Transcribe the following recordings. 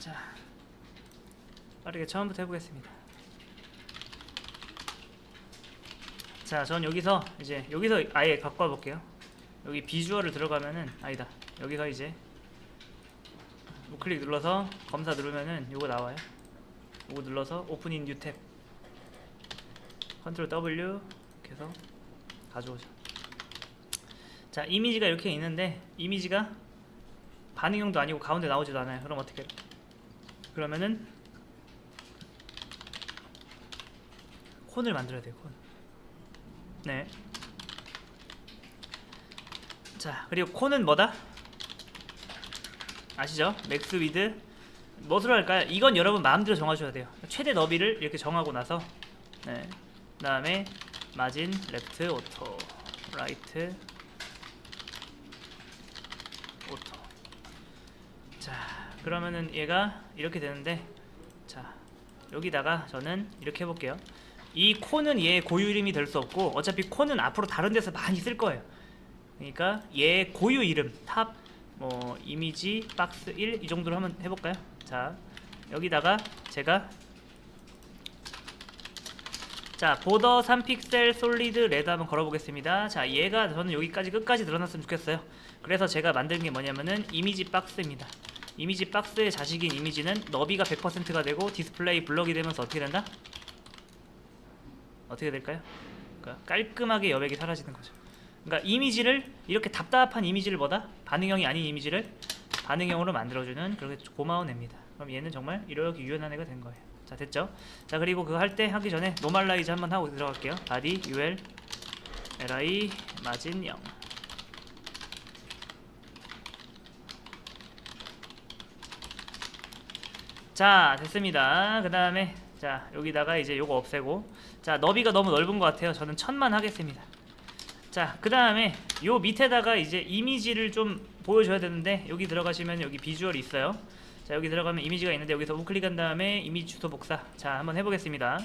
자, 빠르게 처음부터 해보겠습니다. 자, 전 여기서 아예 갖고 와볼게요. 여기 비주얼을 들어가면은 아니다. 여기서 이제 우클릭 눌러서 검사 누르면은 요거 나와요. 요거 눌러서 오픈 인 뉴 탭, 컨트롤 W 이렇게 해서 가져오죠. 자, 이미지가 이렇게 있는데 이미지가 반응형도 아니고 가운데 나오지도 않아요. 그럼 어떻게? 그러면은 콘을 만들어야 돼요. 콘. 네. 자, 그리고 콘은 뭐다? 아시죠? 맥스 위드 무엇으로 할까요? 이건 여러분 마음대로 정하셔야 돼요. 최대 너비를 이렇게 정하고 나서 네. 그 다음에 마진, 레프트, 오토, 라이트, 오토. 자, 그러면은 얘가 이렇게 되는데, 자, 여기다가 저는 이렇게 해볼게요. 이 콘은 얘의 고유 이름이 될 수 없고 어차피 콘은 앞으로 다른 데서 많이 쓸 거예요. 그러니까 얘 고유 이름 탑 뭐 이미지 박스 1 이 정도로 한번 해볼까요? 자, 여기다가 제가 자 보더 3픽셀 솔리드 레드 한번 걸어보겠습니다. 자, 얘가 저는 여기까지 끝까지 드러났으면 좋겠어요. 그래서 제가 만든 게 뭐냐면은 이미지 박스입니다. 이미지 박스의 자식인 이미지는 너비가 100%가 되고 디스플레이 블럭이 되면서 어떻게 된다? 어떻게 될까요? 그러니까 깔끔하게 여백이 사라지는 거죠. 그러니까 이미지를 이렇게 답답한 이미지를 뭐다? 반응형이 아닌 이미지를 반응형으로 만들어주는 그렇게 고마운 앱니다. 그럼 얘는 정말 이렇게 유연한 애가 된 거예요. 자, 됐죠? 자, 그리고 그거 할 때 하기 전에 노멀라이즈 한번 하고 들어갈게요. 바디 ul li 마진 0. 자, 됐습니다. 그 다음에 자, 여기다가 이제 요거 없애고, 자, 너비가 너무 넓은 것 같아요. 저는 1000만 하겠습니다. 자, 그 다음에 요 밑에다가 이제 이미지를 좀 보여줘야 되는데, 여기 들어가시면 여기 비주얼이 있어요. 자, 여기 들어가면 이미지가 있는데 여기서 우클릭한 다음에 이미지 주소 복사. 자, 한번 해보겠습니다.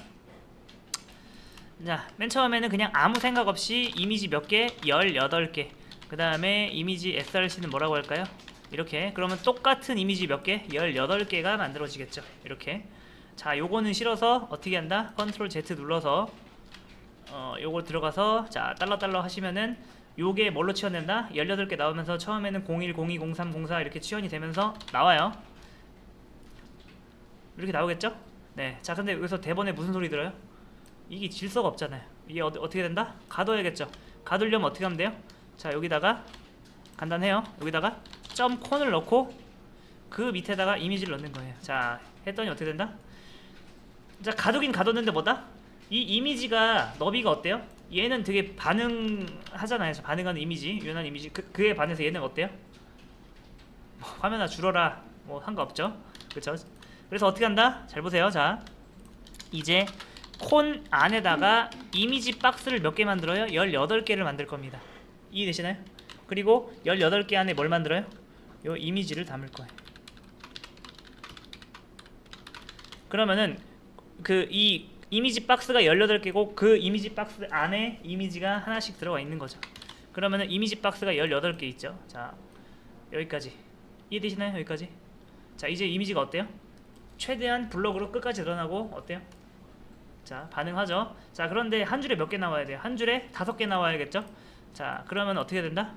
자, 맨 처음에는 그냥 아무 생각 없이 이미지 몇 개? 18개. 그 다음에 이미지 src는 뭐라고 할까요? 이렇게. 그러면 똑같은 이미지 몇 개? 18개가 만들어지겠죠. 이렇게. 자, 요거는 싫어서 어떻게 한다? 컨트롤 Z 눌러서 요거 들어가서 자, 달러 하시면은 요게 뭘로 치환된다? 18개 나오면서 처음에는 01, 02, 03, 04 이렇게 치환이 되면서 나와요. 이렇게 나오겠죠? 네. 자, 근데 여기서 대본에 무슨 소리 들어요? 이게 질서가 없잖아요. 이게 어떻게 된다? 가둬야겠죠. 가두려면 어떻게 하면 돼요? 자, 여기다가 간단해요. 여기다가 점 콘을 넣고 그 밑에다가 이미지를 넣는 거예요. 자, 했더니 어떻게 된다? 자, 가두긴 가뒀는데 뭐다? 이 이미지가 너비가 어때요? 얘는 되게 반응하잖아요. 반응하는 이미지, 유연한 이미지. 그에 반해서 얘는 어때요? 뭐, 화면아 줄어라. 뭐 상관없죠. 그렇죠? 그래서 어떻게 한다? 잘 보세요. 자, 이제 콘 안에다가 이미지 박스를 몇 개 만들어요? 18개를 만들 겁니다. 이해되시나요? 그리고 18개 안에 뭘 만들어요? 요 이미지를 담을 거예요. 그러면은 이 이미지 박스가 18개고 그 이미지 박스 안에 이미지가 하나씩 들어가 있는 거죠. 그러면은 이미지 박스가 18개 있죠. 자, 여기까지 이해되시나요? 여기까지. 자, 이제 이미지가 어때요? 최대한 블록으로 끝까지 드러나고 어때요? 자, 반응하죠. 자, 그런데 한 줄에 몇 개 나와야 돼요? 한 줄에 5개 나와야겠죠? 자, 그러면 어떻게 된다?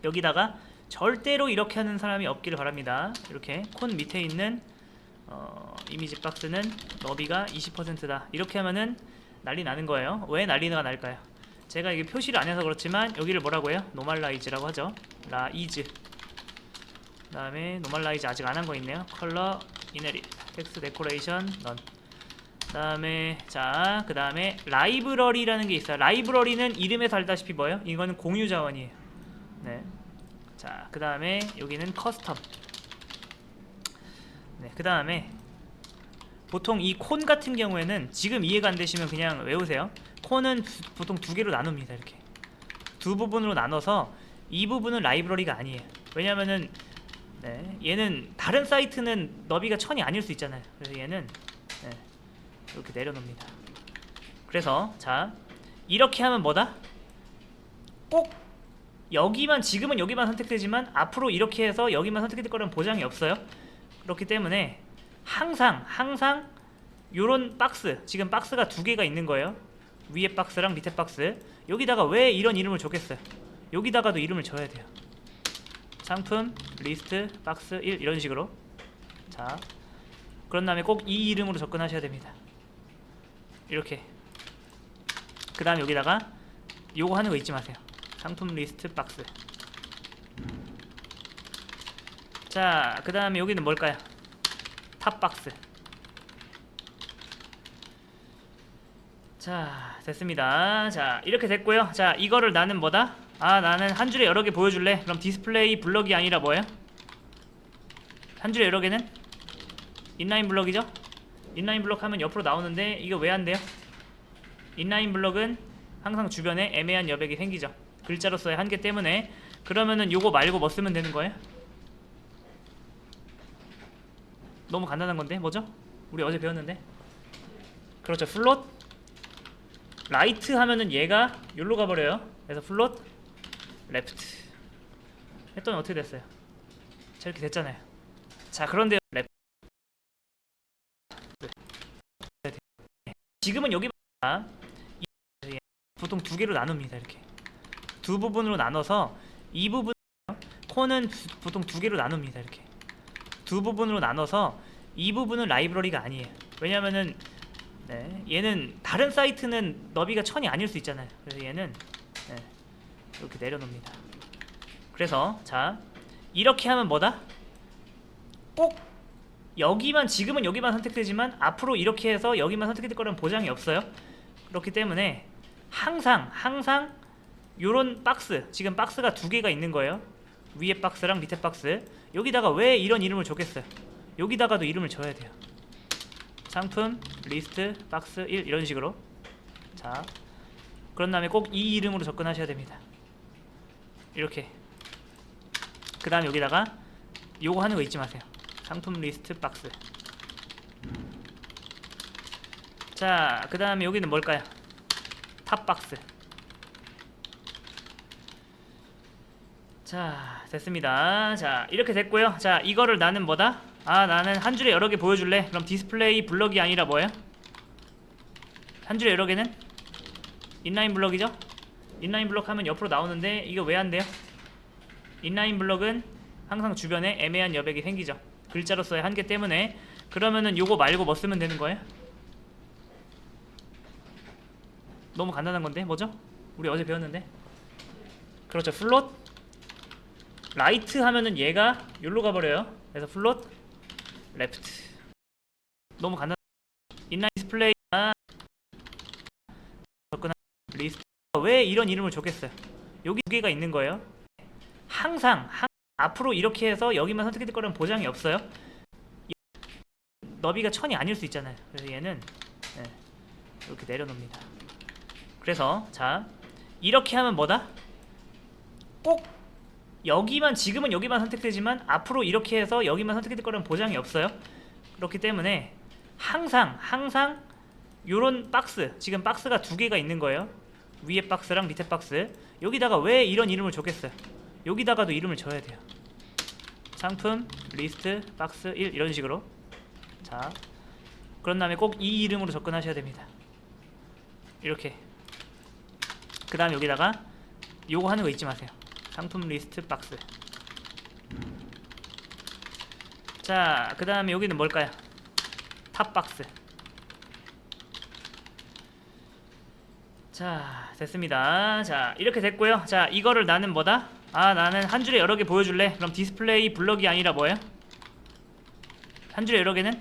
여기다가 절대로 이렇게 하는 사람이 없기를 바랍니다. 이렇게 콘 밑에 있는 이미지 박스는 너비가 20%다. 이렇게 하면은 난리 나는 거예요. 왜 난리가 날까요? 제가 이게 표시를 안 해서 그렇지만 여기를 뭐라고 해요? 노멀라이즈라고 하죠. 라이즈. 그 다음에 노멀라이즈 아직 안 한 거 있네요. 컬러, 이네릿, 텍스트 데코레이션, 넌. 그 다음에 자, 그 다음에 라이브러리라는 게 있어요. 라이브러리는 이름에서 알다시피 뭐예요? 이거는 공유 자원이에요. 네. 자, 그 다음에 여기는 커스텀. 네, 그 다음에 보통 이 콘 같은 경우에는 지금 이해가 안 되시면 그냥 외우세요. 콘은 보통 두 개로 나눕니다. 이렇게 두 부분으로 나눠서 이 부분은 라이브러리가 아니에요. 왜냐면은 네, 얘는 다른 사이트는 너비가 1000이 아닐 수 있잖아요. 그래서 얘는 네, 이렇게 내려놓습니다. 그래서 자, 이렇게 하면 뭐다? 꼭 여기만, 지금은 여기만 선택되지만 앞으로 이렇게 해서 여기만 선택될 거라는 보장이 없어요. 그렇기 때문에 항상 요런 박스, 지금 박스가 두 개가 있는 거예요. 위에 박스랑 밑에 박스. 여기다가 왜 이런 이름을 줬겠어요? 여기다가도 이름을 줘야 돼요. 상품 리스트 박스 1 이런 식으로. 자, 그런 다음에 꼭 이 이름으로 접근하셔야 됩니다. 이렇게. 그 다음 여기다가 요거 하는 거 잊지 마세요. 상품 리스트 박스. 자, 그 다음에 여기는 뭘까요? 탑 박스. 자, 됐습니다. 자, 이렇게 됐고요. 자, 이거를 나는 뭐다? 아, 나는 한 줄에 여러 개 보여줄래? 그럼 디스플레이 블럭이 아니라 뭐예요? 한 줄에 여러 개는 인라인 블럭이죠? 인라인 블럭 하면 옆으로 나오는데 이거 왜 안 돼요? 인라인 블럭은 항상 주변에 애매한 여백이 생기죠. 글자로서의 한계 때문에. 그러면은 요거 말고 뭐 쓰면 되는 거예요? 너무 간단한 건데 뭐죠? 우리 어제 배웠는데. 그렇죠. 플롯 라이트 하면은 얘가 여기로 가버려요. 그래서 플롯 레프트 했더니 어떻게 됐어요? 자, 이렇게 됐잖아요. 자, 그런데 레프트 지금은 여기 보통 두 개로 나눕니다. 이렇게 두 부분으로 나눠서 이 부분 코는 보통 두 개로 나눕니다. 이렇게 두 부분으로 나눠서 이 부분은 라이브러리가 아니에요. 왜냐면은 네, 얘는 다른 사이트는 너비가 1000이 아닐 수 있잖아요. 그래서 얘는 네, 이렇게 내려놓습니다. 그래서 자, 이렇게 하면 뭐다? 꼭 여기만, 지금은 여기만 선택되지만 앞으로 이렇게 해서 여기만 선택될 거라는 보장이 없어요. 그렇기 때문에 항상 요런 박스, 지금 박스가 두 개가 있는 거예요. 위에 박스랑 밑에 박스. 여기다가 왜 이런 이름을 줬겠어요? 여기다가도 이름을 줘야 돼요. 상품 리스트 박스 1 이런 식으로. 자, 그런 다음에 꼭 이 이름으로 접근하셔야 됩니다. 이렇게. 그 다음 여기다가 요거 하는 거 잊지 마세요. 상품 리스트 박스. 자, 그 다음에 여기는 뭘까요? 탑 박스. 자, 됐습니다. 자, 이렇게 됐고요. 자, 이거를 나는 뭐다? 아, 나는 한 줄에 여러 개 보여줄래? 그럼 디스플레이 블럭이 아니라 뭐예요? 한 줄에 여러 개는 인라인 블럭이죠? 인라인 블럭 하면 옆으로 나오는데 이거 왜 안 돼요? 인라인 블럭은 항상 주변에 애매한 여백이 생기죠. 글자로서의 한계 때문에. 그러면은 요거 말고 뭐 쓰면 되는 거예요? 너무 간단한 건데 뭐죠? 우리 어제 배웠는데. 그렇죠. 플롯 라이트 하면은 얘가 여기로 가버려요. 그래서 플롯 레프트. 너무 간단. 인라인 디스플레이 접근한 리스트. 왜 이런 이름을 줬겠어요? 여기 두 개가 있는 거예요. 항상 앞으로 이렇게 해서 여기만 선택될 거라는 보장이 없어요. 너비가 1000이 아닐 수 있잖아요. 그래서 얘는 네, 이렇게 내려놓습니다. 그래서 자, 이렇게 하면 뭐다? 꼭 여기만, 지금은 여기만 선택되지만 앞으로 이렇게 해서 여기만 선택될 거라는 보장이 없어요. 그렇기 때문에 항상 요런 박스, 지금 박스가 두 개가 있는 거예요. 위에 박스랑 밑에 박스. 여기다가 왜 이런 이름을 줬겠어요? 여기다가도 이름을 줘야 돼요. 상품 리스트 박스 1 이런 식으로. 자, 그런 다음에 꼭 이 이름으로 접근하셔야 됩니다. 이렇게. 그 다음 여기다가 요거 하는 거 잊지 마세요. 상품 리스트 박스. 자, 그 다음에 여기는 뭘까요? 탑 박스. 자, 됐습니다. 자, 이렇게 됐고요. 자, 이거를 나는 뭐다? 아, 나는 한 줄에 여러 개 보여줄래? 그럼 디스플레이 블럭이 아니라 뭐예요? 한 줄에 여러 개는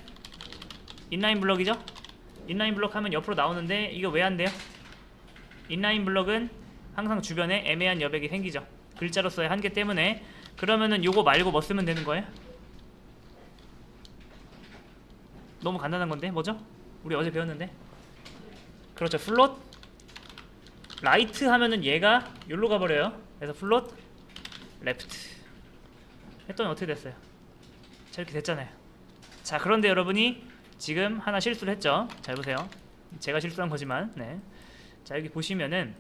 인라인 블럭이죠? 인라인 블럭 하면 옆으로 나오는데 이거 왜 안 돼요? 인라인 블럭은 항상 주변에 애매한 여백이 생기죠. 글자로서의 한계 때문에. 그러면은 요거 말고 뭐 쓰면 되는 거예요? 너무 간단한 건데 뭐죠? 우리 어제 배웠는데. 그렇죠. 플롯 라이트 하면은 얘가 여기로 가버려요. 그래서 플롯 레프트 했더니 어떻게 됐어요? 자, 이렇게 됐잖아요. 자, 그런데 여러분이 지금 하나 실수를 했죠. 잘 보세요. 제가 실수한 거지만. 네. 자, 여기 보시면은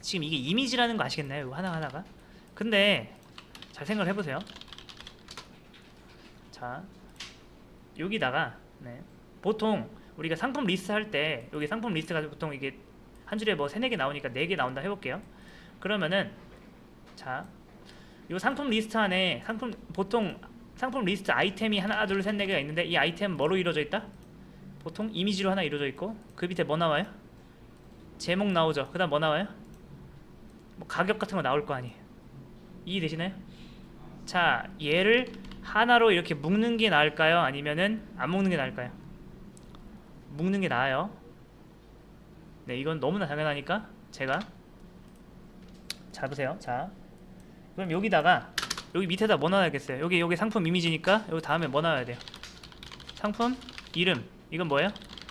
지금 이게 이미지라는 거 아시겠나요? 이거 하나하나가. 근데 잘 생각을 해보세요. 자, 자, 여기다가 보통 우리가 상품 리스트 할 때 여기 상품 리스트가 보통 이게 한 줄에 뭐 3, 4개 나오니까 4개 나온다 해볼게요. 그러면은 자, 요 상품 리스트 안에 보통 상품 리스트 아이템이 하나, 둘, 셋, 4개가 있는데 이 아이템 뭐로 이루어져 있다? 보통 이미지로 하나 이루어져 있고 그 밑에 뭐 나와요? 제목 나오죠. 그 다음 뭐 나와요? 뭐 가격 같은 거 나올 거 아니에요. 이해되시나요? 자, 얘를 하나로 이렇게 묶는 게 나을까요? 아니면은 안 묶는 게 나을까요? 묶는 게 나아요. 네, 이건 너무나 당연하니까 제가 잘 보세요. 자, 그럼 여기다가 여기 밑에다 뭐 넣어야겠어요? 여기 상품 이미지니까 여기 다음에 뭐 넣어야 돼요? 상품 이름. 이건 뭐예요?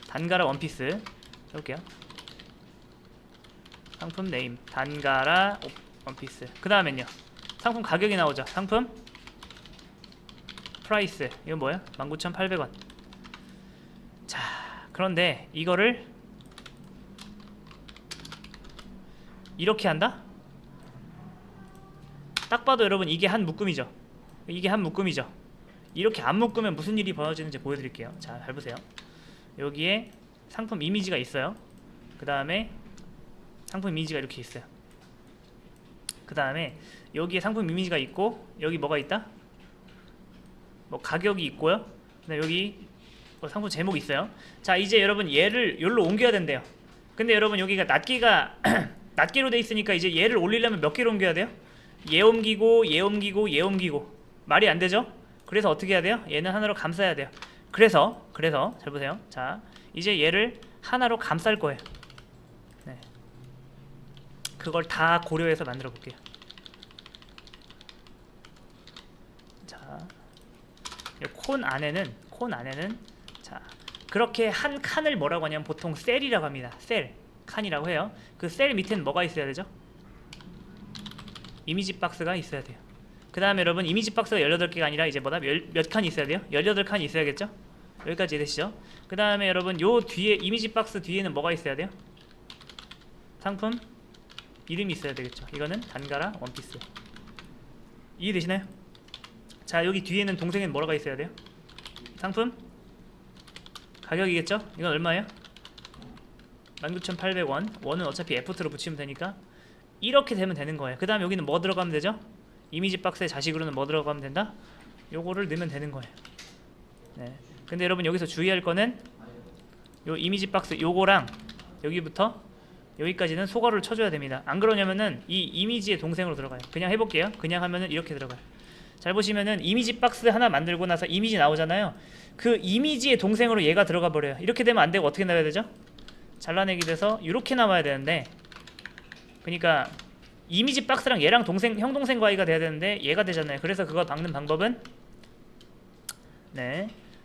단가라 원피스. 해볼게요. 상품 네임 단가라 원피스. 그 다음엔요, 상품 가격이 나오죠. 상품 프라이스. 이건 뭐예요? 19,800원. 자, 그런데 이거를 이렇게 한다? 딱 봐도 여러분 이게 한 묶음이죠. 이게 한 묶음이죠. 이렇게 안 묶으면 무슨 일이 벌어지는지 보여드릴게요. 자, 잘 보세요. 여기에 상품 이미지가 있어요. 그 다음에 상품 이미지가 이렇게 있어요. 그 다음에 여기에 상품 이미지가 있고 여기 뭐가 있다? 뭐 가격이 있고요. 그다음에 여기 뭐 상품 제목이 있어요. 자, 이제 여러분 얘를 여기로 옮겨야 된대요. 근데 여러분 여기가 낱개가 낱개로 돼 있으니까 이제 얘를 올리려면 몇 개로 옮겨야 돼요? 얘 옮기고 얘 옮기고 얘 옮기고 말이 안 되죠? 그래서 어떻게 해야 돼요? 얘는 하나로 감싸야 돼요. 그래서 잘 보세요. 자, 이제 얘를 하나로 감쌀 거예요. 네. 그걸 다 고려해서 만들어 볼게요. 자, 콘 안에는 자, 그렇게 한 칸을 뭐라고 하냐면 보통 셀이라고 합니다. 셀 칸이라고 해요. 그 셀 밑에는 뭐가 있어야 되죠? 이미지 박스가 있어야 돼요. 그 다음에 여러분 이미지 박스가 18개가 아니라 이제 뭐다? 몇 칸이 있어야 돼요? 18칸이 있어야겠죠? 여기까지 되시죠? 그 다음에 여러분 요 뒤에 이미지 박스 뒤에는 뭐가 있어야 돼요? 상품 이름이 있어야 되겠죠? 이거는 단가라 원피스. 이해되시나요? 자, 여기 뒤에는 동생에는 뭐가 있어야 돼요? 상품 가격이겠죠? 이건 얼마예요? 19,800원. 원은 어차피 애프터로 붙이면 되니까 이렇게 되면 되는 거예요. 그 다음 여기는 뭐 들어가면 되죠? 이미지 박스의 자식으로는 뭐 들어가면 된다? 요거를 넣으면 되는 거예요. 네. 근데 여러분 여기서 주의할 거는 요 이미지 박스 요거랑 여기부터 여기까지는 소괄호를 쳐줘야 됩니다. 안 그러냐면은 이 이미지의 동생으로 들어가요. 그냥 해볼게요. 그냥 하면은 이렇게 들어가요. 잘 보시면은 이미지 박스 하나 만들고 나서 이미지 나오잖아요. 그 이미지의 동생으로 얘가 들어가 버려요. 이렇게 되면 안 되고 어떻게 나와야 되죠? 잘라내기 돼서 이렇게 나와야 되는데, 그러니까 이미지 박스랑 얘랑 형 동생 관계가 돼야 되는데 얘가 되잖아요. 그래서 그거 막는 방법은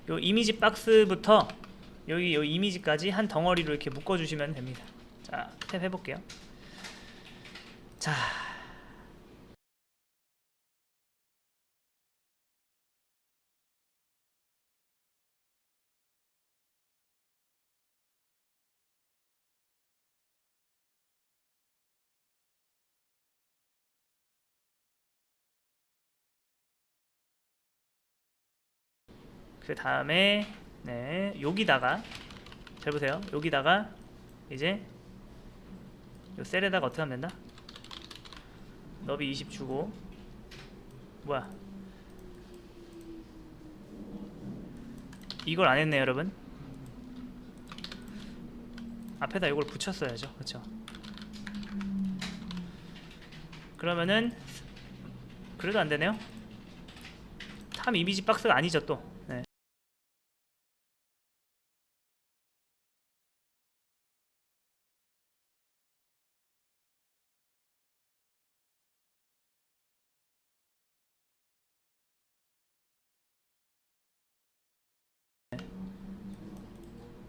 요 이미지 박스부터 여기 요 이미지까지 한 덩어리로 이렇게 묶어주시면 됩니다. 자, 탭 해볼게요. 자, 그 다음에 여기다가 잘 보세요. 여기다가 이제 요 셀에다가 어떻게 하면 된다? 너비 20 주고 뭐야? 이걸 안 했네 여러분. 앞에다 이걸 붙였어야죠. 그렇죠? 그러면은 그래도 안 되네요. 탐 이미지 박스가 아니죠 또. 네.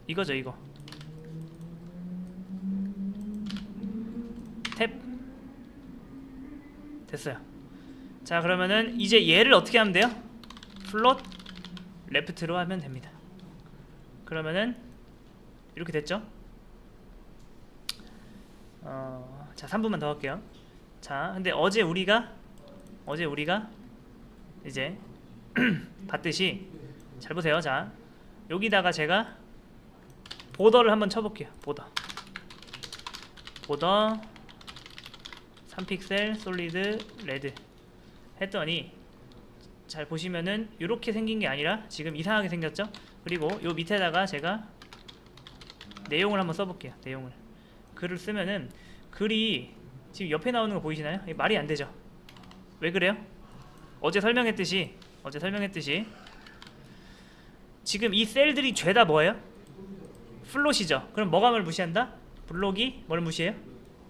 이거죠 이거. 탭 됐어요. 자, 그러면은 이제 얘를 어떻게 하면 돼요? 플롯 레프트로 하면 됩니다. 그러면은 이렇게 됐죠? 자, 3분만 더 할게요. 자, 근데 어제 우리가 이제 봤듯이 잘 보세요. 자, 여기다가 제가 보더를 한번 쳐볼게요. 보더 3픽셀 솔리드 레드 했더니 잘 보시면은 이렇게 생긴 게 아니라 지금 이상하게 생겼죠? 그리고 요 밑에다가 제가 내용을 한번 써볼게요. 내용을 글을 쓰면은 글이 지금 옆에 나오는 거 보이시나요? 이게 말이 안 되죠? 왜 그래요? 어제 설명했듯이 지금 이 셀들이 죄다 뭐예요? 플롯이죠. 그럼 뭐가 뭘 무시한다? 블록이 뭘 무시해요?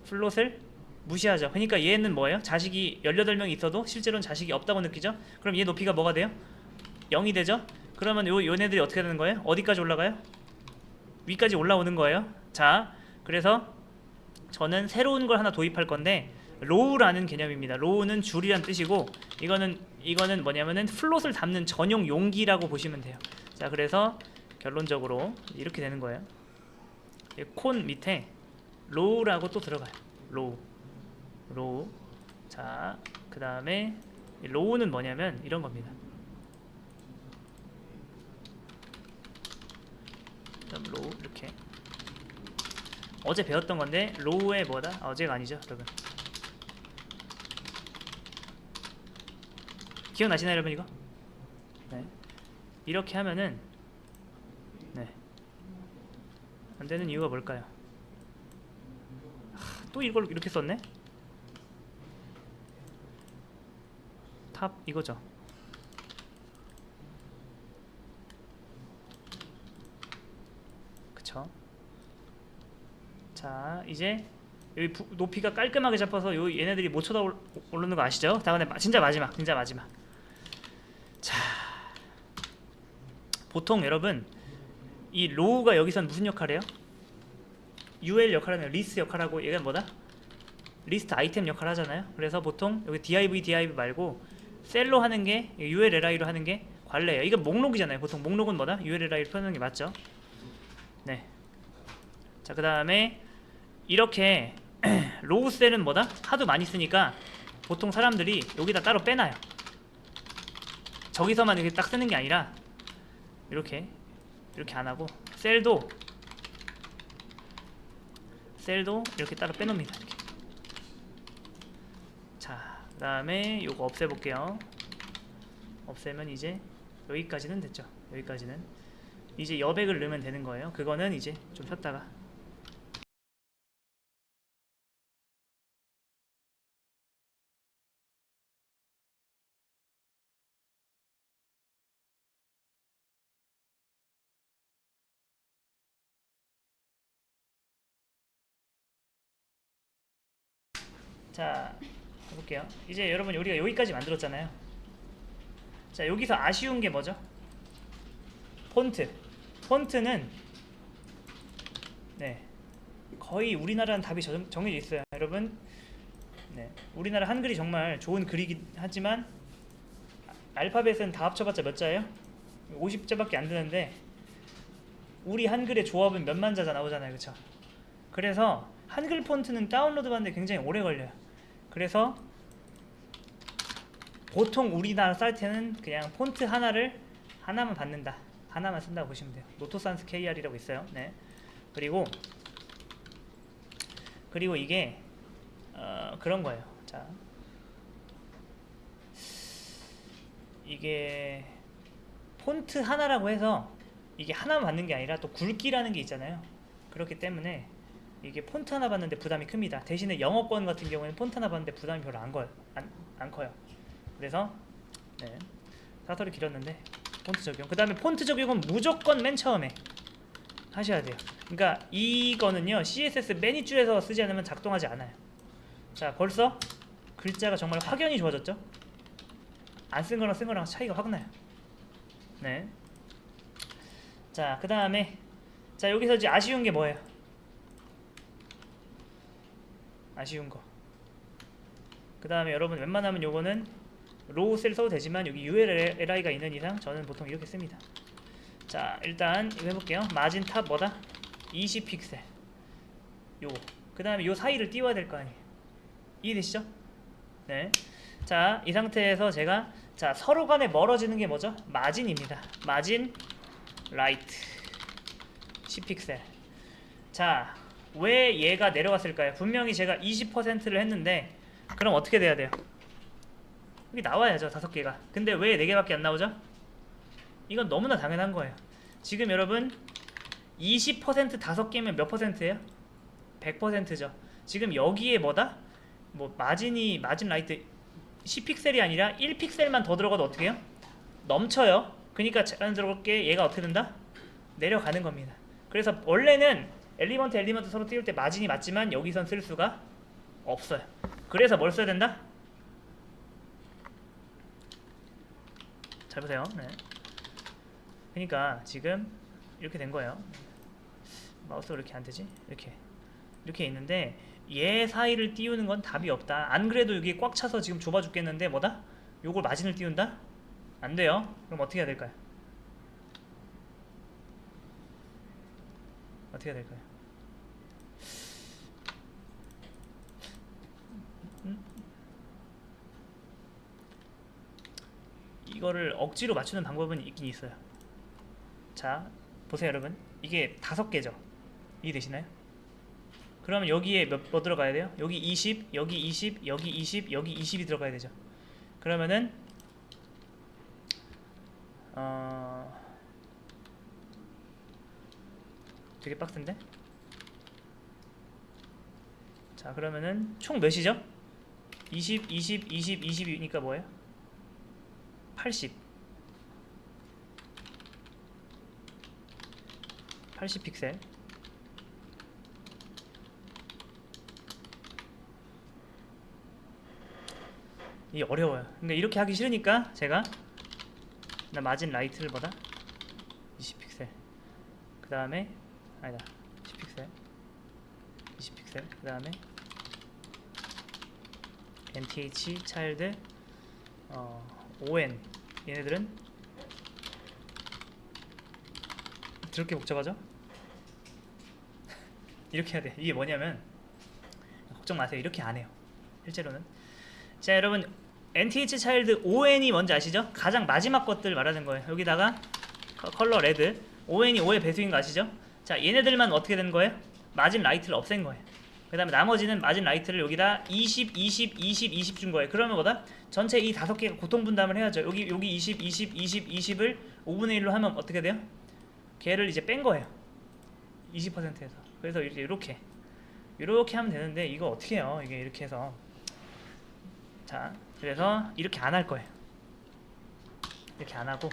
플롯을 무시하죠. 그러니까 얘는 뭐예요? 자식이 18명이 있어도 실제로는 자식이 없다고 느끼죠? 그럼 얘 높이가 뭐가 돼요? 0이 되죠? 그러면 요네들이 어떻게 되는 거예요? 어디까지 올라가요? 위까지 올라오는 거예요. 자, 그래서 저는 새로운 걸 하나 도입할 건데 로우라는 개념입니다. 로우는 줄이란 뜻이고 이거는 뭐냐면은 플롯을 담는 전용 용기라고 보시면 돼요. 자, 그래서 결론적으로 이렇게 되는 거예요. 콘 밑에 로우라고 또 들어가요. 로우. 자, 그 다음에 로우는 뭐냐면 이런 겁니다. 로우 이렇게 어제 배웠던 건데 로우의 뭐다? 어제가 아니죠, 여러분. 기억나시나요, 여러분 이거? 네. 이렇게 하면은 네. 안 되는 이유가 뭘까요? 또 이걸 이렇게 썼네? 탑 이거죠. 그쵸? 자, 이제 여기 높이가 깔끔하게 잡혀서 얘네들이 못 쳐다오르는 거 아시죠? 다 근데 진짜 마지막. 자, 보통 여러분 이 로우가 여기선 무슨 역할을 해요? UL 역할하는 리스트 역할하고 얘가 뭐다? 리스트 아이템 역할 하잖아요. 그래서 보통 여기 div 말고 셀로 하는 게 ULLI로 하는 게 관례예요. 이거 목록이잖아요. 보통 목록은 뭐다? ULLI로 표현하는 게 맞죠? 네. 자, 그 다음에 이렇게 로우 셀은 뭐다? 하도 많이 쓰니까 보통 사람들이 여기다 따로 빼놔요. 저기서만 이렇게 딱 쓰는 게 아니라 이렇게 안 하고 셀도 이렇게 따로 빼놓습니다. 이렇게. 자, 그 다음에 요거 없애볼게요. 없애면 이제 여기까지는 됐죠. 여기까지는 이제 여백을 넣으면 되는 거예요. 그거는 이제 좀 쉬었다가. 자, 해볼게요. 이제 여러분 우리가 여기까지 만들었잖아요. 자, 여기서 아쉬운 게 뭐죠? 폰트는 네, 거의 우리나라는 답이 정해져 있어요. 여러분, 네, 우리나라 한글이 정말 좋은 글이긴 하지만 알파벳은 다 합쳐봤자 몇 자예요? 50자밖에 안 되는데 우리 한글의 조합은 몇만 자자 나오잖아요, 그쵸? 그래서 한글 폰트는 다운로드 받는데 굉장히 오래 걸려요. 그래서 보통 우리나라 사이트는 그냥 폰트 하나만 받는다, 하나만 쓴다고 보시면 돼요. 노토산스 KR이라고 있어요. 네. 그리고 이게 그런 거예요. 자, 이게 폰트 하나라고 해서 이게 하나만 받는 게 아니라 또 굵기라는 게 있잖아요. 그렇기 때문에 이게 폰트 하나 받는데 부담이 큽니다. 대신에 영어권 같은 경우에는 폰트 하나 받는데 부담이 별로 안 커요. 그래서 네, 사설이 길었는데 폰트 적용. 그 다음에 폰트 적용은 무조건 맨 처음에 하셔야 돼요. 그러니까 이거는요, CSS 맨 윗줄에서 쓰지 않으면 작동하지 않아요. 자, 벌써 글자가 정말 확연히 좋아졌죠? 안 쓴 거랑 쓴 거랑 차이가 확 나요. 네. 자, 그 다음에 자, 여기서 이제 아쉬운 게 뭐예요? 아쉬운 거. 그 다음에 여러분 웬만하면 요거는 로우 셀 써도 되지만 여기 ULLI가 있는 이상 저는 보통 이렇게 씁니다. 자, 일단 이거 해볼게요. 마진 탑 뭐다? 20픽셀. 요거. 그 다음에 요 사이를 띄워야 될 거 아니에요. 이해되시죠? 네. 자, 이 상태에서 제가 자, 서로 간에 멀어지는 게 뭐죠? 마진입니다. 마진 라이트 10픽셀. 자, 왜 얘가 내려갔을까요? 분명히 제가 20%를 했는데 그럼 어떻게 돼야 돼요? 여기 나와야죠, 5개가. 근데 왜 4개밖에 안 나오죠? 이건 너무나 당연한 거예요. 지금 여러분 20% 5개면 몇 퍼센트예요? 100%죠. 지금 여기에 뭐다? 뭐 마진 라이트 10픽셀이 아니라 1픽셀만 더 들어가도 어떻게 해요? 넘쳐요. 그러니까 자연스럽게 얘가 어떻게 된다? 내려가는 겁니다. 그래서 원래는 엘리먼트 서로 띄울 때 마진이 맞지만 여기선 쓸 수가 없어요. 그래서 뭘 써야 된다? 잘 보세요. 네. 그러니까 지금 이렇게 된 거예요. 마우스가 이렇게 안 되지? 이렇게 있는데 얘 사이를 띄우는 건 답이 없다. 안 그래도 여기 꽉 차서 지금 좁아 죽겠는데 뭐다? 요걸 마진을 띄운다? 안 돼요. 그럼 어떻게 해야 될까요? 어떻게 해야 될까요? 이거를 억지로 맞추는 방법은 있긴 있어요. 자, 보세요 여러분. 이게 5개죠. 이해되시나요? 그러면 여기에 뭐 들어가야 돼요? 여기 20, 여기 20, 여기 20, 여기 20이 들어가야 되죠. 그러면은 되게 빡센데? 자, 그러면은 총 몇이죠? 20, 20, 20, 20이니까 뭐예요? 80 픽셀. 이게 어려워요. 근데 이렇게 하기 싫으니까 제가 마진 라이트를 보다 20픽셀 그 다음에 아니다 10픽셀 20픽셀 그 다음에 nth 차일드 on 얘네들은 그렇게 복잡하죠? 이렇게 해야 돼. 이게 뭐냐면 걱정 마세요. 이렇게 안 해요. 실제로는. 자, 여러분 nth 차일드 on이 뭔지 아시죠? 가장 마지막 것들 말하는 거예요. 여기다가 컬러 레드 on이 5의 배수인 거 아시죠? 자, 얘네들만 어떻게 되는 거예요? 마진 라이트를 없앤 거예요. 그 다음에 나머지는 마진 라이트를 여기다 20, 20, 20, 20 준 거예요. 그러면 뭐다? 전체 이 5개가 고통 분담을 해야죠. 여기 20, 20, 20, 20을 5분의 1로 하면 어떻게 돼요? 걔를 이제 뺀 거예요. 20%에서. 그래서 이렇게 하면 되는데 이거 어떻게 해요? 이게 이렇게 해서. 자, 그래서 이렇게 안 할 거예요. 이렇게 안 하고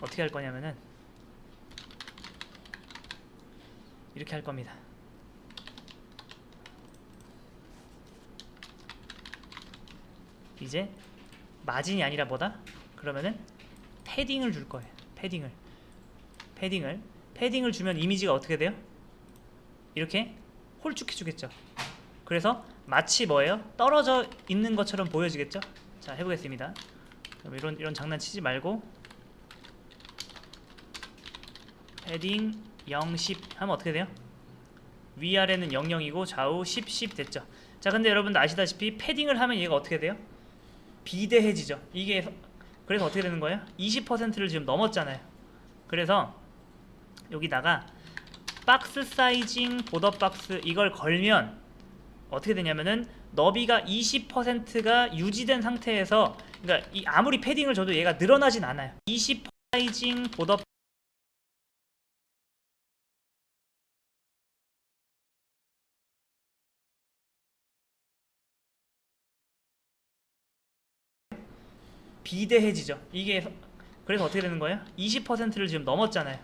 어떻게 할 거냐면은 이렇게 할 겁니다. 이제 마진이 아니라 뭐다? 그러면은 패딩을 줄 거예요. 패딩을 주면 이미지가 어떻게 돼요? 이렇게 홀쭉해 주겠죠. 그래서 마치 뭐예요? 떨어져 있는 것처럼 보여지겠죠? 자, 해보겠습니다. 그럼 이런 장난 치지 말고 패딩 0, 10 하면 어떻게 돼요? 위아래는 00이고 좌우 10, 10 됐죠. 자, 근데 여러분들 아시다시피 패딩을 하면 얘가 어떻게 돼요? 비대해지죠. 이게 그래서 어떻게 되는 거예요? 20%를 지금 넘었잖아요. 그래서 여기다가 박스 사이징 보더 박스 이걸 걸면 어떻게 되냐면은 너비가 20%가 유지된 상태에서, 그러니까 아무리 패딩을 줘도 얘가 늘어나진 않아요. 20 사이징 보더 비대해지죠. 이게 그래서 어떻게 되는 거예요? 20%를 지금 넘었잖아요.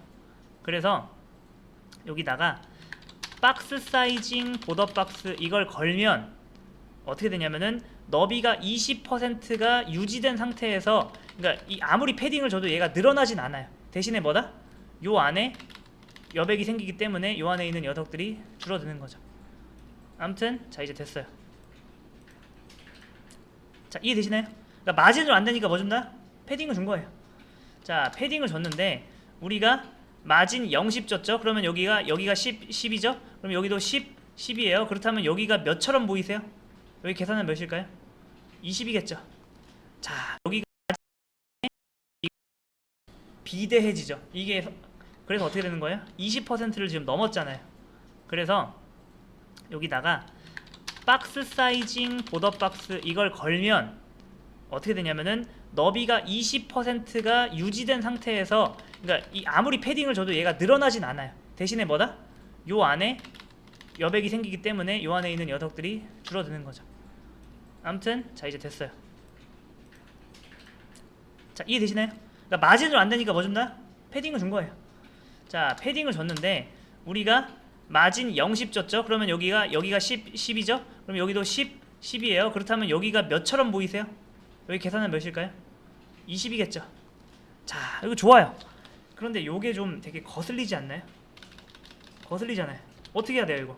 그래서 여기다가 박스 사이징 보더 박스 이걸 걸면 어떻게 되냐면은 너비가 20%가 유지된 상태에서, 그러니까 아무리 패딩을 줘도 얘가 늘어나진 않아요. 대신에 뭐다? 요 안에 여백이 생기기 때문에 요 안에 있는 녀석들이 줄어드는 거죠. 아무튼 자, 이제 됐어요. 자, 이해되시나요? 그러니까 마진으로 안 되니까 뭐 준다? 패딩을 준 거예요. 자, 패딩을 줬는데 우리가 마진 0, 10 줬죠? 그러면 여기가 10, 10이죠? 그럼 여기도 10, 10이에요. 그렇다면 여기가 몇처럼 보이세요? 여기 계산은 몇일까요? 20이겠죠. 자, 여기가 비대해지죠. 이게 그래서 어떻게 되는 거예요? 20%를 지금 넘었잖아요. 그래서 여기다가 박스 사이징 보더 박스 이걸 걸면 어떻게 되냐면은 너비가 20%가 유지된 상태에서, 그러니까 아무리 패딩을 줘도 얘가 늘어나진 않아요. 대신에 뭐다? 요 안에 여백이 생기기 때문에 요 안에 있는 녀석들이 줄어드는 거죠. 아무튼 자, 이제 됐어요. 자, 이해되시나요? 그러니까 마진으로 안 되니까 뭐 준다? 패딩을 준 거예요. 자, 패딩을 줬는데 우리가 마진 0십 줬죠? 그러면 여기가 10이죠? 그럼 여기도 10이에요. 그렇다면 여기가 몇처럼 보이세요? 여기 계산은 몇일까요? 20이겠죠. 자, 이거 좋아요. 그런데 요게 좀 되게 거슬리지 않나요? 거슬리잖아요. 어떻게 해야 돼요, 이거?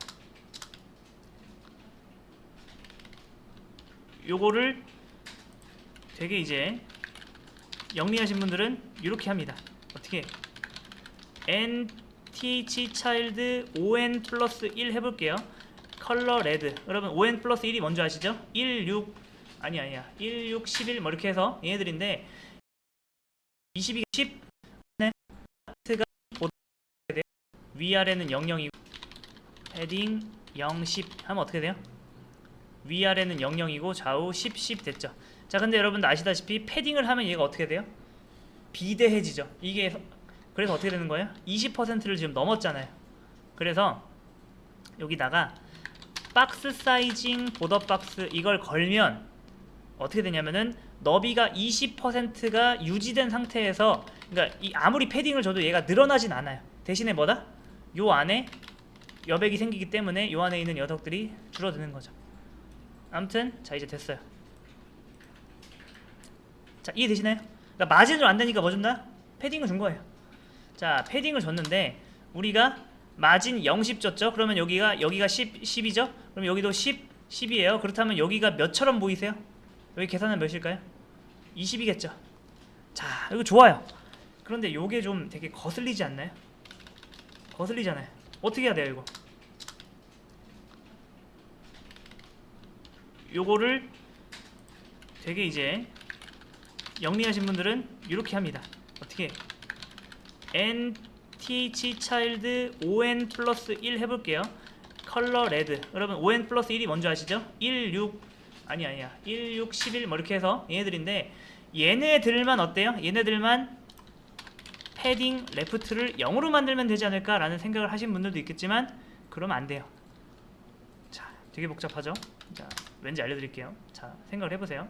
요거를 되게 이제 영리하신 분들은 이렇게 합니다. 어떻게? nth 차일드 on 플러스 1 해볼게요. 컬러 레드. 여러분 on 플러스 1이 뭔지 아시죠? 1, 6 아니야 1, 6, 11 뭐 이렇게 해서 얘네들인데 22가 10 네. 가 위아래는 00이고 패딩 0, 10 하면 어떻게 돼요? 위아래는 00이고 좌우 10, 10 됐죠. 자, 근데 여러분들 아시다시피 패딩을 하면 얘가 어떻게 돼요? 비대해지죠. 이게 그래서 어떻게 되는 거예요? 20%를 지금 넘었잖아요. 그래서 여기다가 박스 사이징 보더 박스 이걸 걸면 어떻게 되냐면은 너비가 20%가 유지된 상태에서, 그러니까 아무리 패딩을 줘도 얘가 늘어나진 않아요. 대신에 뭐다? 요 안에 여백이 생기기 때문에 요 안에 있는 녀석들이 줄어드는 거죠. 아무튼 자, 이제 됐어요. 자, 이해되시나요? 그러니까 마진으로 안 되니까 뭐 준다? 패딩을 준 거예요. 자, 패딩을 줬는데 우리가 마진 0십 줬죠? 그러면 여기가 10이죠? 그럼 여기도 10이에요. 그렇다면 여기가 몇처럼 보이세요? 여기 계산은 몇일까요? 20이겠죠. 자, 이거 좋아요. 그런데 요게 좀 되게 거슬리지 않나요? 거슬리잖아요. 어떻게 해야 돼요, 이거? 요거를 되게 이제 영리하신 분들은 이렇게 합니다. 어떻게? nth 차일드 on 플러스 1 해볼게요. 컬러 레드. 여러분 on 플러스 1이 뭔지 아시죠? 1, 6 아니야 1, 6, 11 뭐 이렇게 해서 얘네들인데 얘네들만 어때요? 얘네들만 패딩 레프트를 0으로 만들면 되지 않을까 라는 생각을 하신 분들도 있겠지만 그러면 안 돼요. 자, 되게 복잡하죠? 자, 왠지 알려드릴게요. 자, 생각을 해보세요.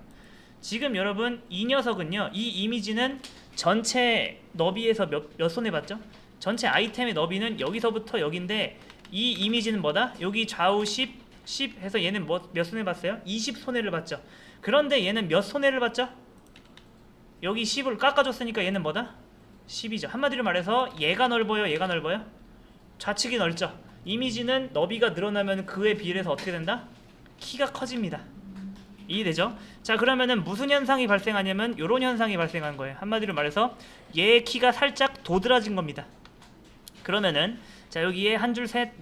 지금 여러분 이 녀석은요, 이 이미지는 전체 너비에서 몇 손해봤죠? 전체 아이템의 너비는 여기서부터 여기인데 이 이미지는 뭐다? 여기 좌우 10 해서 얘는 몇 손해봤어요? 20 손해를 봤죠. 그런데 얘는 몇 손해를 봤죠? 여기 10을 깎아줬으니까 얘는 뭐다? 10이죠. 한마디로 말해서 얘가 넓어요, 얘가 넓어요? 좌측이 넓죠. 이미지는 너비가 늘어나면 그에 비례해서 어떻게 된다? 키가 커집니다. 이해되죠? 자, 그러면은 무슨 현상이 발생하냐면 요런 현상이 발생한 거예요. 한마디로 말해서 얘의 키가 살짝 도드라진 겁니다. 그러면은 자, 여기에 한 줄 셋,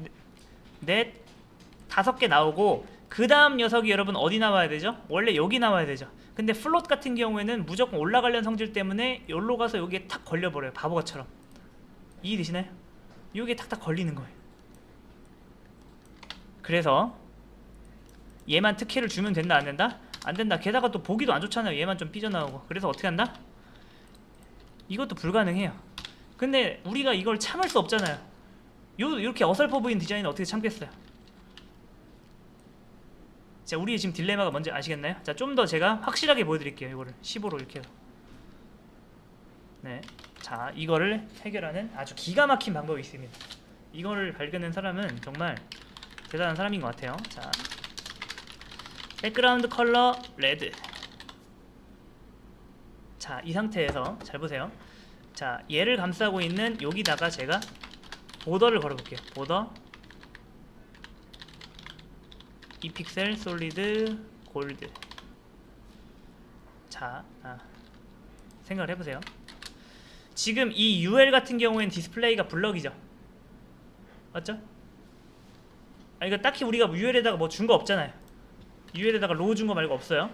넷, 5개 나오고 그 다음 녀석이 여러분 어디 나와야 되죠? 원래 여기 나와야 되죠. 근데 플롯 같은 경우에는 무조건 올라가려는 성질 때문에 여기로 가서 여기에 탁 걸려버려요. 바보같처럼. 이해되시나요? 여기에 탁탁 걸리는 거예요. 그래서 얘만 특혜를 주면 된다, 안 된다? 안 된다. 게다가 또 보기도 안 좋잖아요. 얘만 좀 삐져나오고. 그래서 어떻게 한다? 이것도 불가능해요. 근데 우리가 이걸 참을 수 없잖아요. 이렇게 어설퍼 보이는 디자인은 어떻게 참겠어요? 자, 우리의 지금 딜레마가 뭔지 아시겠나요? 자, 좀 더 제가 확실하게 보여드릴게요. 이거를 15로 이렇게 해서. 네, 자, 이거를 해결하는 아주 기가 막힌 방법이 있습니다. 이거를 발견한 사람은 정말 대단한 사람인 것 같아요. 자, 백그라운드 컬러 레드. 자, 이 상태에서 잘 보세요. 자, 얘를 감싸고 있는 여기다가 제가 보더를 걸어볼게요. 보더 이 픽셀 솔리드 골드. 자, 생각을 해보세요. 지금 이 UL 같은 경우에는 디스플레이가 블럭이죠. 맞죠? 이거 딱히 우리가 UL에다가 뭐 준 거 없잖아요. UL에다가 로우 준 거 말고 없어요.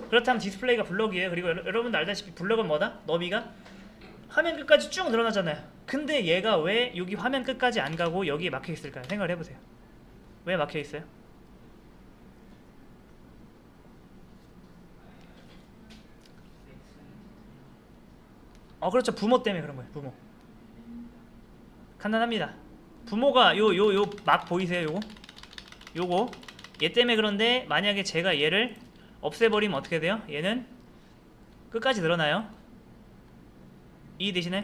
그렇다면 디스플레이가 블럭이에요. 그리고 여러분도 알다시피 블럭은 뭐다? 너비가 화면 끝까지 쭉 늘어나잖아요. 근데 얘가 왜 여기 화면 끝까지 안 가고 여기에 막혀 있을까요? 생각을 해보세요. 왜 막혀 있어요? 그렇죠. 부모 때문에 그런 거예요. 부모. 간단합니다. 부모가 요 막 보이세요? 요거 얘 때문에. 그런데 만약에 제가 얘를 없애버리면 어떻게 돼요? 얘는 끝까지 늘어나요. 이해되시나요?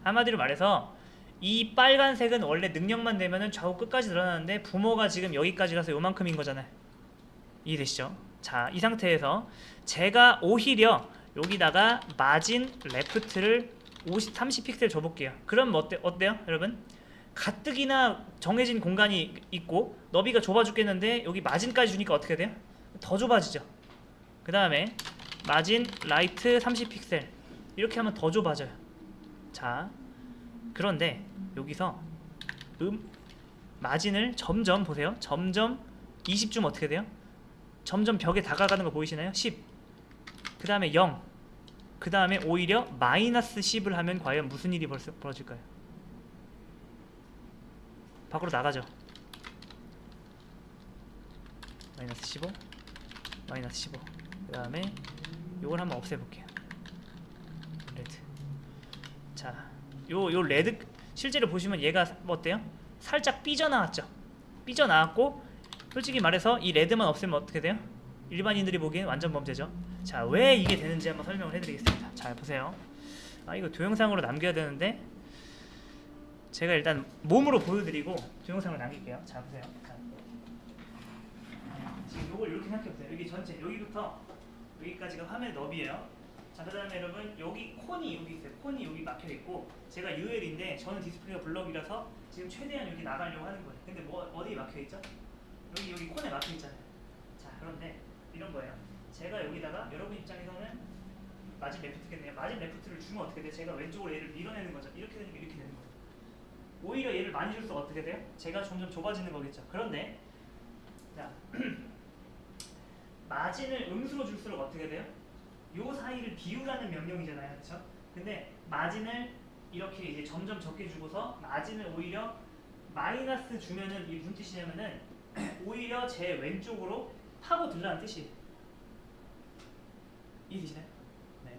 한마디로 말해서 이 빨간색은 원래 능력만 되면은 좌우 끝까지 늘어나는데 부모가 지금 여기까지 가서 요만큼인 거잖아요. 이해되시죠? 자, 이 상태에서 제가 오히려 여기다가 마진 레프트를 30픽셀 줘볼게요. 그럼 어때요 여러분? 가뜩이나 정해진 공간이 있고 너비가 좁아 죽겠는데 여기 마진까지 주니까 어떻게 돼요? 더 좁아지죠. 그 다음에 마진 라이트 30픽셀 이렇게 하면 더 좁아져요. 자, 그런데 여기서 마진을 점점 보세요. 점점 20쯤 어떻게 돼요? 점점 벽에 다가가는 거 보이시나요? 10. 그 다음에 0. 그 다음에 오히려 마이너스 10을 하면 과연 무슨 일이 벌어질까요? 밖으로 나가죠. 마이너스 15, 마이너스 15. 그 다음에 요걸 한번 없애볼게요. 레드. 자, 요 레드 실제로 보시면 얘가 뭐 어때요? 살짝 삐져나왔죠. 삐져나왔고 솔직히 말해서 이 레드만 없애면 어떻게 돼요? 일반인들이 보기엔 완전 범죄죠. 자, 왜 이게 되는지 한번 설명을 해드리겠습니다. 잘 보세요. 이거 동영상으로 남겨야 되는데 제가 일단 몸으로 보여드리고 동영상을 남길게요. 자, 보세요. 지금 이걸 이렇게 생각해보세요. 여기 전체 여기부터 여기까지가 화면 너비예요. 자, 그 다음에 여러분 여기 콘이 여기 있어요. 콘이 여기 막혀있고 제가 UL인데 저는 디스플레이가 블럭이라서 지금 최대한 여기 나가려고 하는 거예요. 근데 뭐 어디에 막혀있죠? 여기 콘에 막혀있잖아요. 자, 그런데 이런 거예요. 제가 여기다가 여러분 입장에서는 마진 레프트겠네요. 마진 레프트를 주면 어떻게 돼요? 제가 왼쪽으로 얘를 밀어내는 거죠. 이렇게 되니까 이렇게 되는 거예요. 오히려 얘를 많이 줄수록 어떻게 돼요? 제가 점점 좁아지는 거겠죠. 그런데 자 마진을 음수로 줄수록 어떻게 돼요? 요 사이를 비우라는 명령이잖아요. 그렇죠? 근데 마진을 이렇게 이제 점점 적게 주고서 마진을 오히려 마이너스 주면은 이게 무슨 뜻이냐면은 오히려 제 왼쪽으로 파고들라는 뜻이에요. 이해되시나요? 네.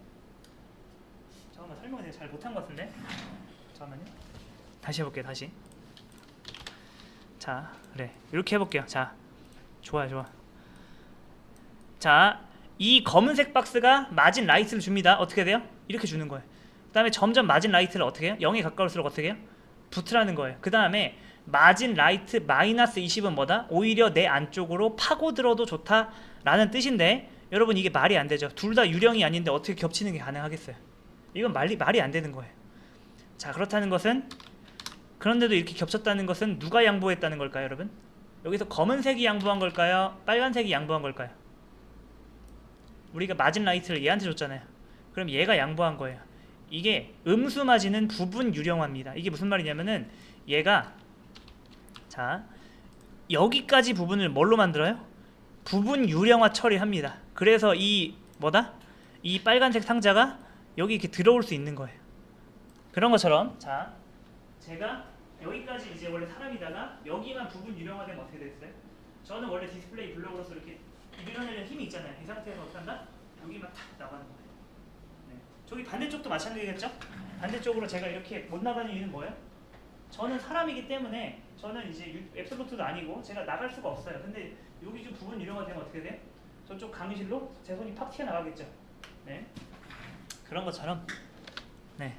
잠깐만 설명을 내가 잘 못한 것 같은데. 잠깐만요. 다시 해볼게요. 다시. 자, 그래. 이렇게 해볼게요. 자, 좋아. 자, 이 검은색 박스가 마진 라이트를 줍니다. 어떻게 돼요? 이렇게 주는 거예요. 그 다음에 점점 마진 라이트를 어떻게 해요? 0에 가까울수록 어떻게 해요? 붙으라는 거예요. 그 다음에 마진 라이트 마이너스 20은 뭐다? 오히려 내 안쪽으로 파고들어도 좋다라는 뜻인데 여러분 이게 말이 안 되죠. 둘 다 유령이 아닌데 어떻게 겹치는 게 가능하겠어요? 이건 말이 안 되는 거예요. 자, 그렇다는 것은 그런데도 이렇게 겹쳤다는 것은 누가 양보했다는 걸까요, 여러분? 여기서 검은색이 양보한 걸까요? 빨간색이 양보한 걸까요? 우리가 마진 라이트를 얘한테 줬잖아요. 그럼 얘가 양보한 거예요. 이게 음수 마진은 부분 유령화입니다. 이게 무슨 말이냐면은 얘가 자 여기까지 부분을 뭘로 만들어요? 부분 유령화 처리합니다. 그래서 이 뭐다? 이 빨간색 상자가 여기 이렇게 들어올 수 있는 거예요. 그런 것처럼 자 제가 여기까지 이제 원래 사람이다가 여기만 부분 유령화되면 어떻게 됐어요? 저는 원래 디스플레이 블록으로서 이렇게 밀어내는 힘이 있잖아요. 이 상태에서 어떻게 한다? 여기만 탁 나가는 거예요. 네. 저기 반대쪽도 마찬가지겠죠? 반대쪽으로 제가 이렇게 못 나가는 이유는 뭐예요? 저는 사람이기 때문에 저는 이제 앱솔루트도 아니고 제가 나갈 수가 없어요. 근데 여기 좀 부분 유령화되면 어떻게 돼요? 저쪽 강의실로 제 손이 팍 튀어나가겠죠. 네. 그런 것처럼 네.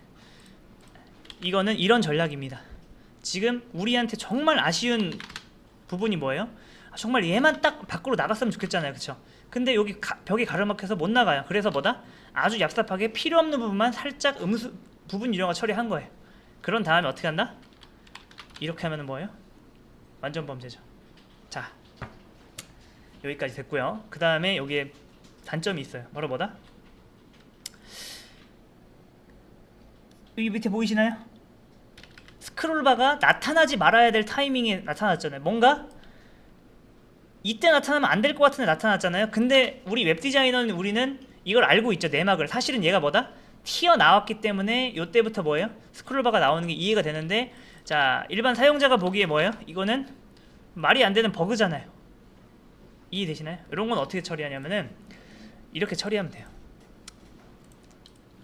이거는 이런 전략입니다. 지금 우리한테 정말 아쉬운 부분이 뭐예요? 정말 얘만 딱 밖으로 나갔으면 좋겠잖아요. 그쵸? 근데 여기 벽이 가로막혀서 못 나가요. 그래서 뭐다? 아주 얍삽하게 필요 없는 부분만 살짝 부분 유령화 처리한 거예요. 그런 다음에 어떻게 한다? 이렇게 하면 뭐예요? 완전 범죄죠. 자, 여기까지 됐고요. 그 다음에 여기에 단점이 있어요. 바로 뭐다? 여기 밑에 보이시나요? 스크롤바가 나타나지 말아야 될 타이밍에 나타났잖아요. 뭔가 이때 나타나면 안 될 것 같은데 나타났잖아요. 근데 우리 웹 디자이너는 우리는 이걸 알고 있죠. 내막을. 사실은 얘가 뭐다? 튀어나왔기 때문에 요때부터 뭐예요? 스크롤바가 나오는 게 이해가 되는데, 자, 일반 사용자가 보기에 뭐예요? 이거는 말이 안 되는 버그잖아요. 이해되시나요? 이런 건 어떻게 처리하냐면은 이렇게 처리하면 돼요.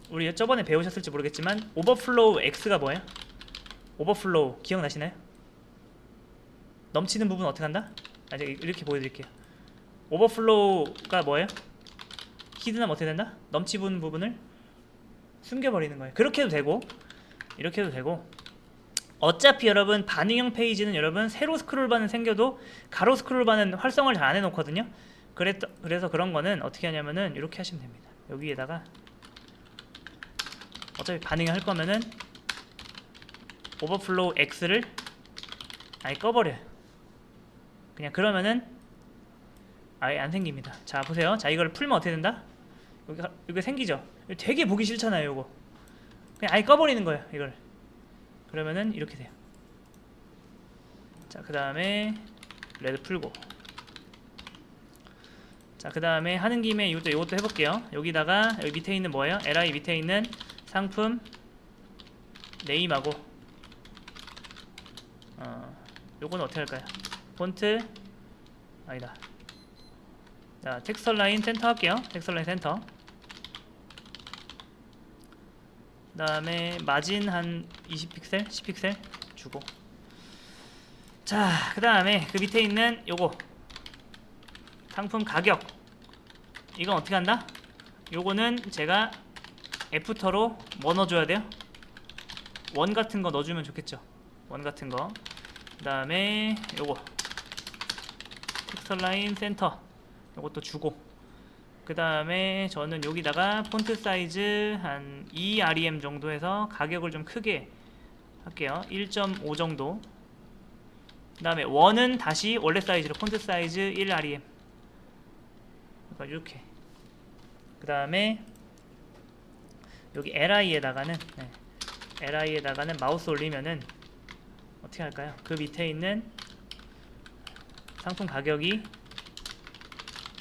우리 저번에 배우셨을지 모르겠지만 오버플로우 X가 뭐예요? 오버플로우 기억나시나요? 넘치는 부분 어떻게 한다? 이제 이렇게 보여드릴게요. 오버플로우가 뭐예요? 히든하면 어떻게 된다? 넘치는 부분을 숨겨버리는 거예요. 그렇게 해도 되고 이렇게 해도 되고, 어차피 여러분 반응형 페이지는 여러분 세로 스크롤바는 생겨도 가로 스크롤바는 활성화를 잘 안 해놓거든요. 그래서 그런 거는 어떻게 하냐면은 이렇게 하시면 됩니다. 여기에다가 어차피 반응을 할 거면은 오버플로우 X를 아예 꺼버려요. 그냥 그러면은 아예 안 생깁니다. 자 보세요. 자 이걸 풀면 어떻게 된다? 여기 생기죠? 되게 보기 싫잖아요. 요거 그냥 아예 꺼버리는 거예요. 이걸 그러면은 이렇게 돼요. 자 그 다음에 레드 풀고, 자 그 다음에 하는 김에 이것도 해볼게요. 여기다가 여기 밑에 있는 뭐예요? li 밑에 있는 상품 네임하고 요거는 어떻게 할까요? 폰트 아니다. 자 텍스처 라인 센터 할게요. 텍스처 라인 센터. 그 다음에 마진 한 20픽셀 10픽셀 주고, 자 그 다음에 그 밑에 있는 요거 상품 가격, 이건 어떻게 한다? 요거는 제가 애프터로 뭐 넣어줘야 돼요? 원 같은 거 넣어주면 좋겠죠. 원 같은 거. 그 다음에 요거 텍스처 라인 센터 요것도 주고, 그 다음에 저는 여기다가 폰트 사이즈 한 2rem 정도 해서 가격을 좀 크게 할게요. 1.5 정도. 그 다음에 원은 다시 원래 사이즈로 폰트 사이즈 1rem. 그러니까 이렇게. 그 다음에 여기 li에다가는 li에다가는 마우스 올리면은 어떻게 할까요? 그 밑에 있는 상품 가격이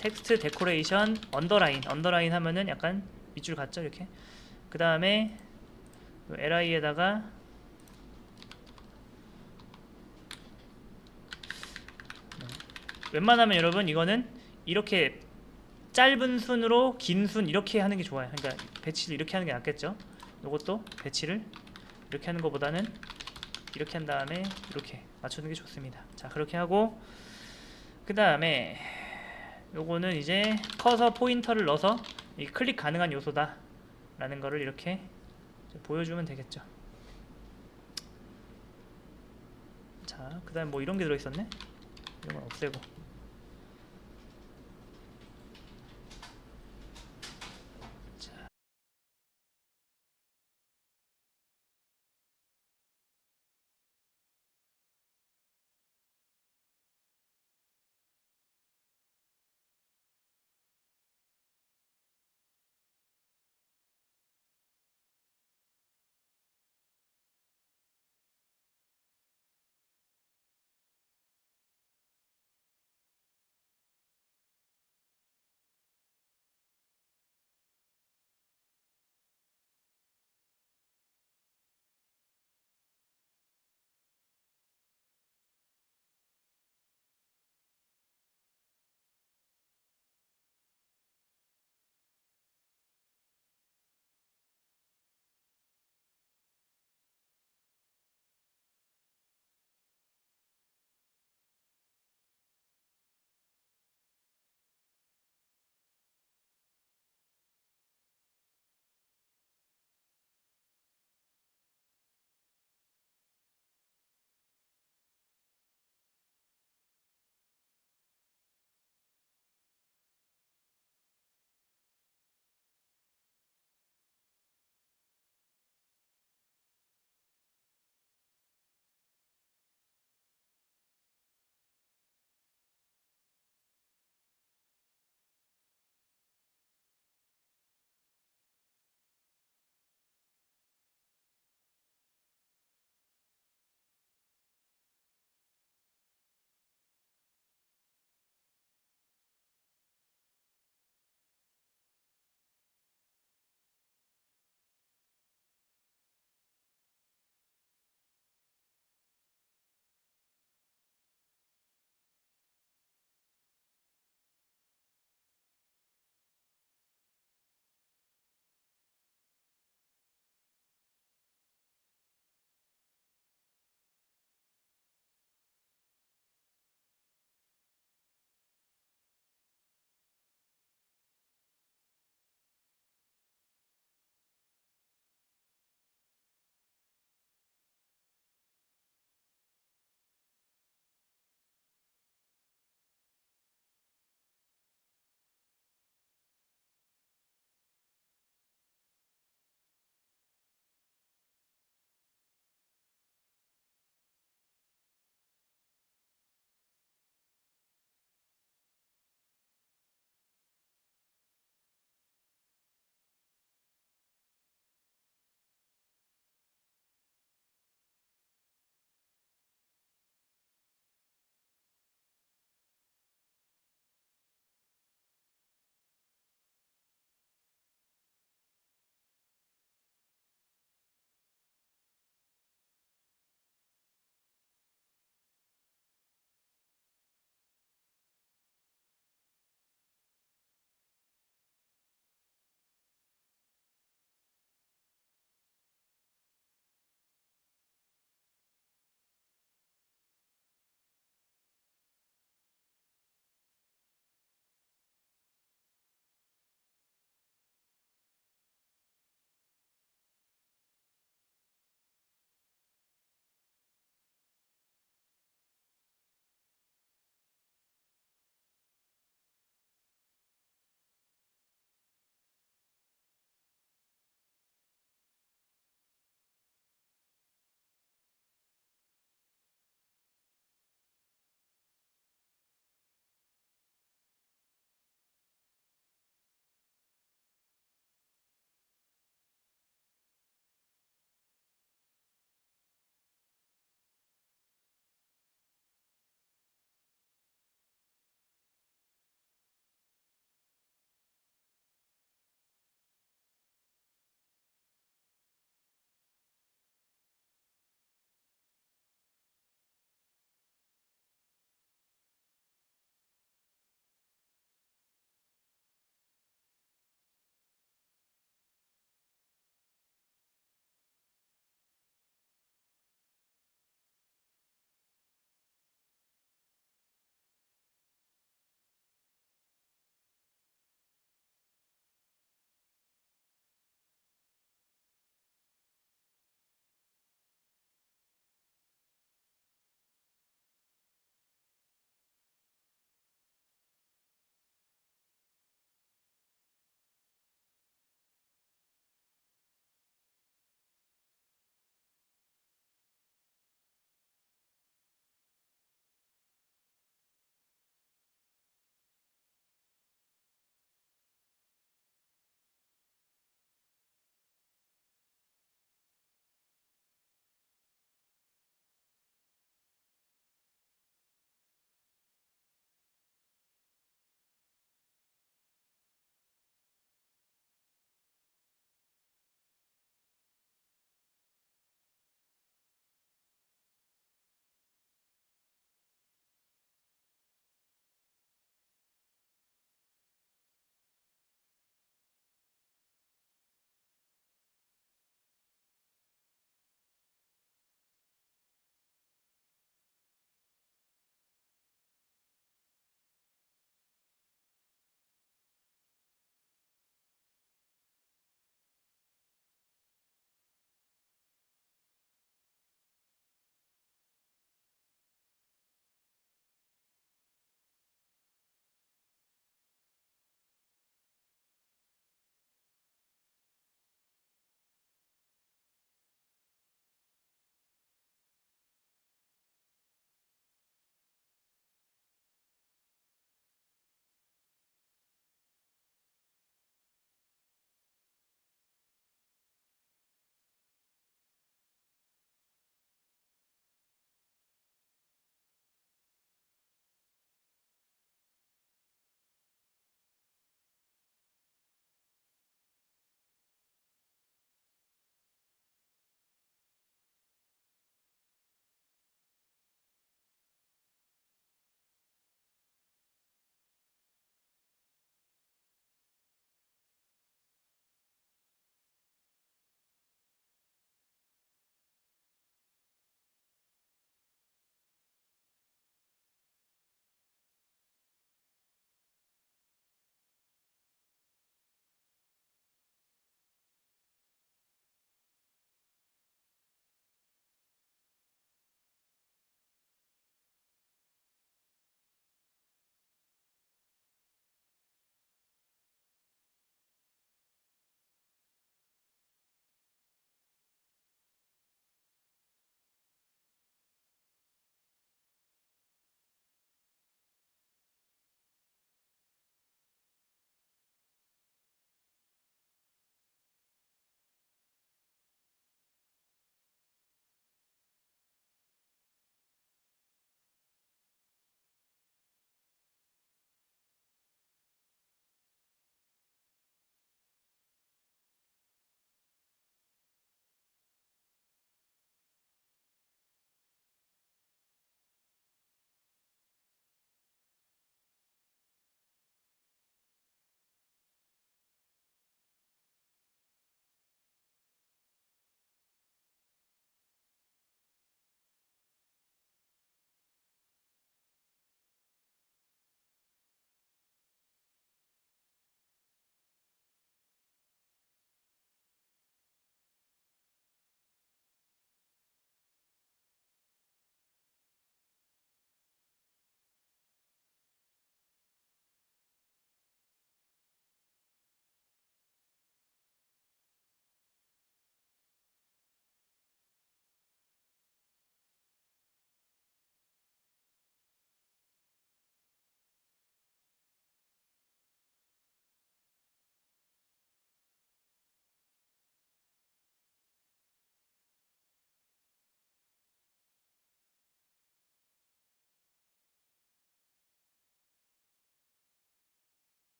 텍스트 데코레이션 언더라인 하면은 약간 밑줄 같죠 이렇게. 그 다음에 li에다가 웬만하면 여러분 이거는 이렇게 짧은 순으로 긴 순 이렇게 하는 게 좋아요. 그러니까 배치를 이렇게 하는 게 낫겠죠. 이것도 배치를 이렇게 하는 것보다는 이렇게 한 다음에 이렇게 맞추는 게 좋습니다. 자 그렇게 하고, 그 다음에 요거는 이제 커서 포인터를 넣어서 이 클릭 가능한 요소다 라는 거를 이렇게 보여주면 되겠죠. 자 그 다음 뭐 이런 게 들어있었네. 이런 건 없애고,